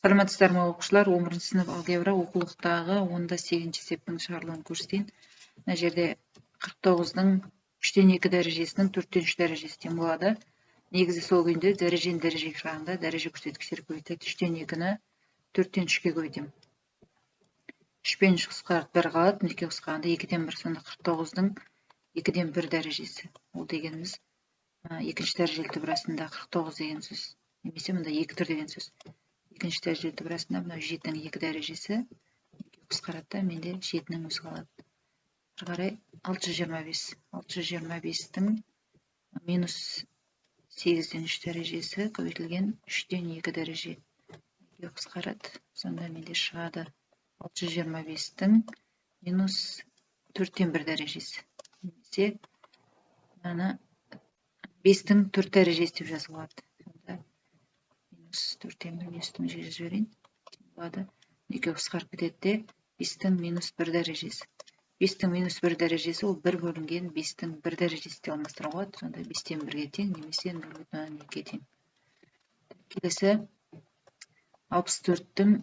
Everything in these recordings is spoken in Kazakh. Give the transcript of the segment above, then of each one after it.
Саламатсыздар ма оқушылар? 11 сынып алгебра оқулықтағы 10-8 есептің шығарылуын көрсетейін. Мына жерде 49-дың 3-тен 2 дәрежесінің 4-тен 3 дәрежесі тең болады. Негізі сол күйінде дәрежені дәрежеге шығарғанда дәреже көрсеткіштері көбейтіледі. 3-тен 2-ні 4-тен 3-ке көбейтемін. 3 пен 3 қысқарып 1 қалады. 2 қысқарғанда 2-ден 1, сонда 49-дың 2-ден 1 дәрежесі. Ол дегеніміз екінші дәрежелі түбірасында 49 деген сөз. Немесе мында 2 тұр деген сөз. Екінші дәрежелі түбірасында мынау 7-дің 2 дәрежесі. 2 қысқарады да, менде 7-ның өзі қалады. Ары қарай 625. 625-тің минус 8-ден 3 дәрежесі көбейтілген 3-тен 2 дәреже. 2 қысқарады. Сонда менде шығады 625-тің минус 4-тен 1 дәрежесі. Немесе мынаны 5-тің 4 дәрежесі деп жазылады. Сонда минус 4-тен 1 үстіне жазып жіберейін. Болады. 2 қысқарып кетеді де 5-тің минус 1 дәрежесі. 5-тің минус 1 дәрежесі ол 1 бөлінген 5-тің 1 дәрежесі деп алмастыруға болады. Сонда 5-тен 1-ге тең, немесе 0,2-ге тең. Келесі 64-тің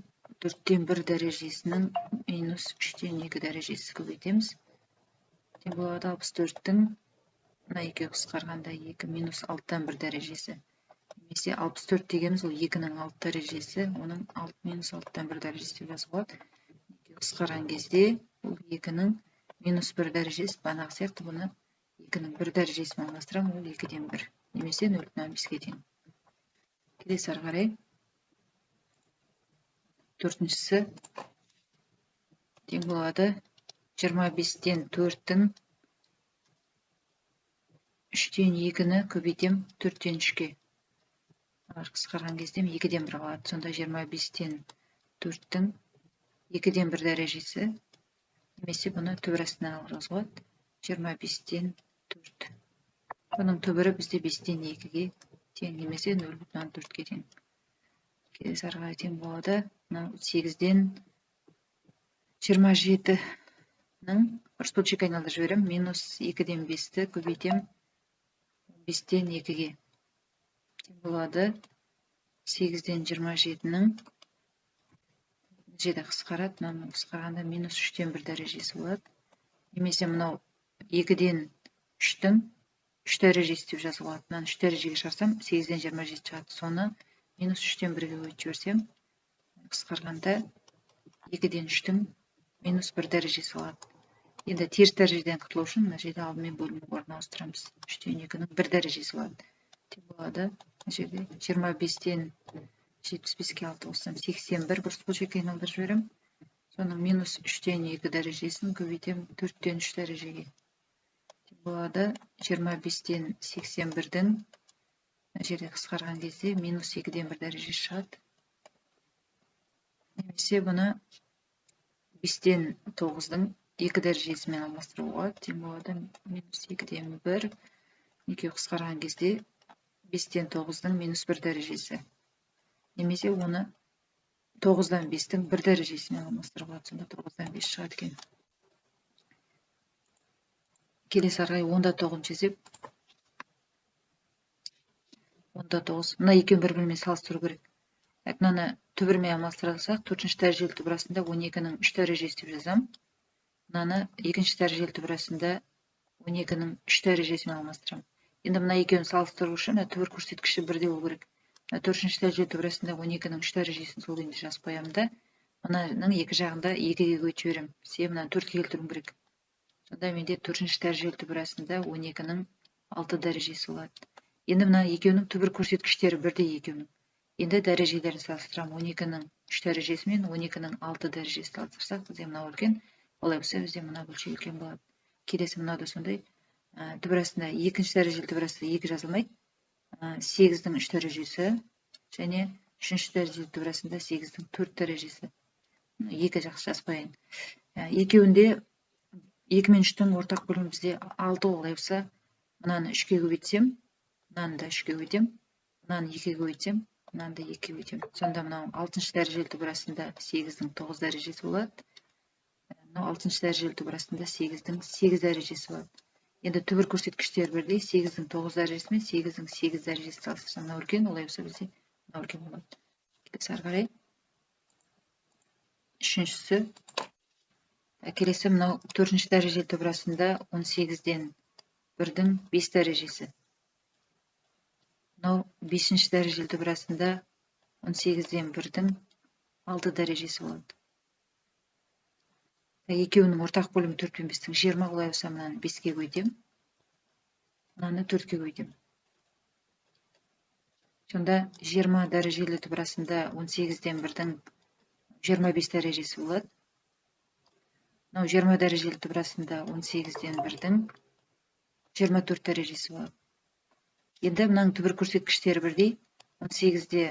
4-тен 1 дәрежесінің минус 3-тен 2 дәрежесі көбейтеміз. Тең болады 64-тің мына 2 қысқарғанда 2 минус 6-тан 1 дәрежесі. Немесе 64 дегеніміз ол 2-ның 6 дәрежесі, оның 6 минус 6-тан 1 дәрежесі деп жазуға болады. 2 қысқарған кезде ол 2-ның минус 1 дәрежесі, бағанағы сияқты бұны 2-ның 1 дәрежесімен алмастырамын, ол 2-ден 1, немесе 0,5-ге тең. Келесі ары қарай 4-шісі тең болады 25-тен 4-тің 3-тен 2-ні көбейтем 4-тен 3-ке. Қысқарған кезде 2-ден 1 қалады. Сонда 25-тен 4-тің 2-ден 1 дәрежесі. Немесе бұны түбір астынан алып жазуға болады. 25-тен 4. Бұның түбірі бізде 5-тен 2-ге тең, немесе 0,4-ге тең. Келесі ары қарай тең болады. 8-ден 27-ның ұрыс бөлшекке айналдырып жіберем. Минус 2-ден 5-ті көбейтем 5-тен 2-ге. Тең болады 8-ден 27-ның 7 қысқарады. Мынау қысқарғанда минус 3-тен 1 дәрежесі болады. Немесе мынау 2-ден 3-тің 3 дәрежесі деп жазуға болады. Мынаны 3 дәрежеге шығарсам 8-ден 27 шығады. Соны минус 3-тен 1-ге көбейтіп жіберсем, қысқарғанда 2-ден 3-тің минус 1 дәрежесі алады. Енді теріс дәрежеден құтылу үшін мына жерде алдымен бөлімнің орнын ауыстырамыз. 3-тен 2-ның 1 дәрежесі алады. Тең болады. Мына жерде 25-тен 75-ге 6 қоссам 81 ұрыс бөлшекке айналдырып жіберем. Соның минус 3-тен 2 дәрежесін көбейтем 4-тен 3 дәрежеге. Тең болады 25-тен 81-дің мына жерде қысқарған кезде минус 2-ден 1 дәреже шығады. Немесе бұны 5-тен 9-дің 2 дәрежесімен алмастыруға болады. Тең болады минус 2-ден 1. 2 қысқарған кезде 5-тен 9-дің минус 1 дәрежесі. Немесе оны 9-дан 5-тің 1 дәрежесімен алмастыруға болады. Сонда 9-дан 5 шығады екен. Келесі ары қарай 10-9 есеп. 10-9. Мына екеуін бір-бірімен салыстыру керек. Мынаны түбірмен алмастырсақ, 4-ші дәрежелі түбірасында 12-ның 3 дәрежесі деп жазам. Мынаны 2-ші дәрежелі түбірасында 12-ның 3 дәрежесімен алмастырам. Енді мына екеуін салыстыру үшін түбір көрсеткіші бірдей болу керек. 4-ші дәрежелі түбірасында 12-ның 3 дәрежесін сол күйінде жазып қоямын да, мынаның екі жағында 2-ге көбейтіп жіберем. Себебі мынаны 4-ге келтіруім керек. Сонда менде 4-ші дәрежелі түбірасында 12-ның 6 дәрежесі болады. Енді мына екеуінің түбір көрсеткіштері бірдей екеуінің. Енді дәрежелерін салыстырамын. 12-ның 3 дәрежесі мен 12-ның 6 дәрежесі салыстырсақ, бізде мынау үлкен, олай болса бізде мына бөлшек үлкен болады. Келесі мынау да сондай. Түбірасында 2-ші дәрежелі түбірасында 2 жазылмайды. 8-дің 3 дәрежесі және 3-ші дәрежелі түбірасында 8-дің 4 дәрежесі. 2 жақсы жазбайын. Екеуінде 2 мен 3-тің ортақ бөлімі бізде 6 олай болса, мынаны 3-ке көбейтсем, мынаны да 3-ке көбейтем, мынаны 2-ге көбейтсем, мынаны да 2-ге көбейтем. Сонда мынау 6-ші дәрежелі түбірасында 8-дің 9 дәрежесі болады. Мынау 6-ші дәрежелі түбірасында 8-дің 8 дәрежесі болады. Енді түбір көрсеткіштер бірдей, 8-дің 9 дәрежесі мен 8-дің 8 дәрежесі салыстырсам, мынау үлкен, олай болса бізде мынау үлкен болады. Келесі ары қарай үшіншісі. Келесі мынау 4-ші дәрежелі төбірасында 18-ден 1-дің 5 дәрежесі. Мынау 5-ші дәрежелі төбірасында 18-ден 1-дің 6 дәрежесі болады. Екеуінің ортақ бөлімі 4 пен 5-тің 20 олай болса, мынаны 5-ке көйтем. Мынаны 4-ке көйтем. Сонда 20 дәрежелі төбірасында 18-ден 1-дің 25 дәрежесі болады. Мынау 20 дәрежелі төбірасында 18-ден 1-дің 24 дәрежесі болады. Енді мынаның түбір көрсеткіштері бірдей. 18-де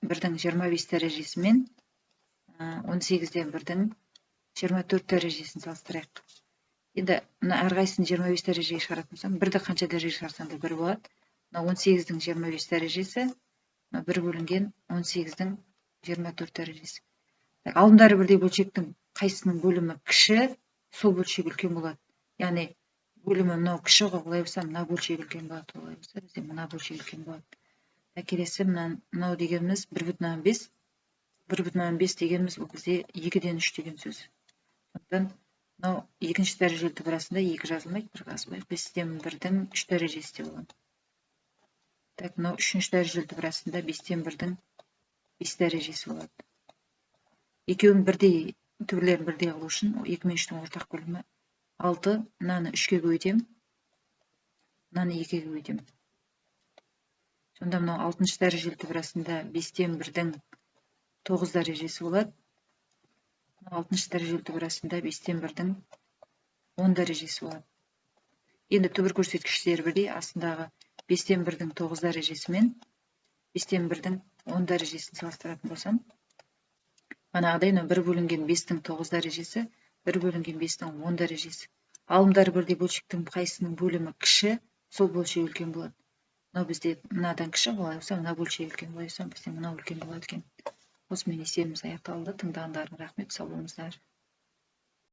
1-дің 25 дәрежесі мен 18-ден 1-дің 24 дәрежесін салыстырайық. Енді мына әрқайсысын 25 дәрежеге шығаратын болсам, 1-ді қанша дәрежеге шығарсам да 1 болады. Мына 18-дің 25 дәрежесі, 1 бөлінген 18-дің 24 дәрежесі. Алымдары бірдей бөлшектің қайсының бөлімі кіші, сол бөлшек үлкен болады. Яғни бөлімі мынау кіші ғой, олай болса, мына бөлшек үлкен болады, олай болса, бізде мына бөлшек үлкен болады. Келесі мынау дегеніміз 1,5. 1,5 дегеніміз бұл бізде 2-ден 3 деген сөз. Сондықтан мынау 2-ші дәрежелі төбірасында 2 жазылмайды, 1 жазылмайды. 5-ден 1-дің 3 дәрежесі де болады. Мынау 3-ші дәрежелі төбірасында 5-ден 1-дің 5 дәрежесі болады. Екеуінің түбірлерін бірдей алу үшін 2 мен 3-тің ортақ бөлімі 6. Мынаны 3-ке көйтем, мынаны 2-ге көйтем. Сонда мынау 6-ші дәрежелі төбірасында 5-ден 1-дің 9 дәрежесі болады. 6-ші дәрежелі төбірасында 5-ден 1-дің 10 дәрежесі болады. Енді түбір көрсеткіштері бірдей, астындағы 5-ден 1-дің 9 дәрежесі мен 5-ден 1-дің 10 дәрежесін салыстыратын болсам, манағыдай 1 бөлінген 5-дің 9 дәрежесі, 1 бөлінген 5-дің 10 дәрежесі. Алымдары бірдей бөлшектің қайсының бөлімі кіші, сол бөлшек үлкен болады. Мынау бізде мынадан кіші, олай болса, мына бөлшек үлкен, олай болса, бізде мынау үлкен болады екен. Осымен есебіміз аяқталды. Тыңдағандарыңызға рахмет, сау болыңыздар.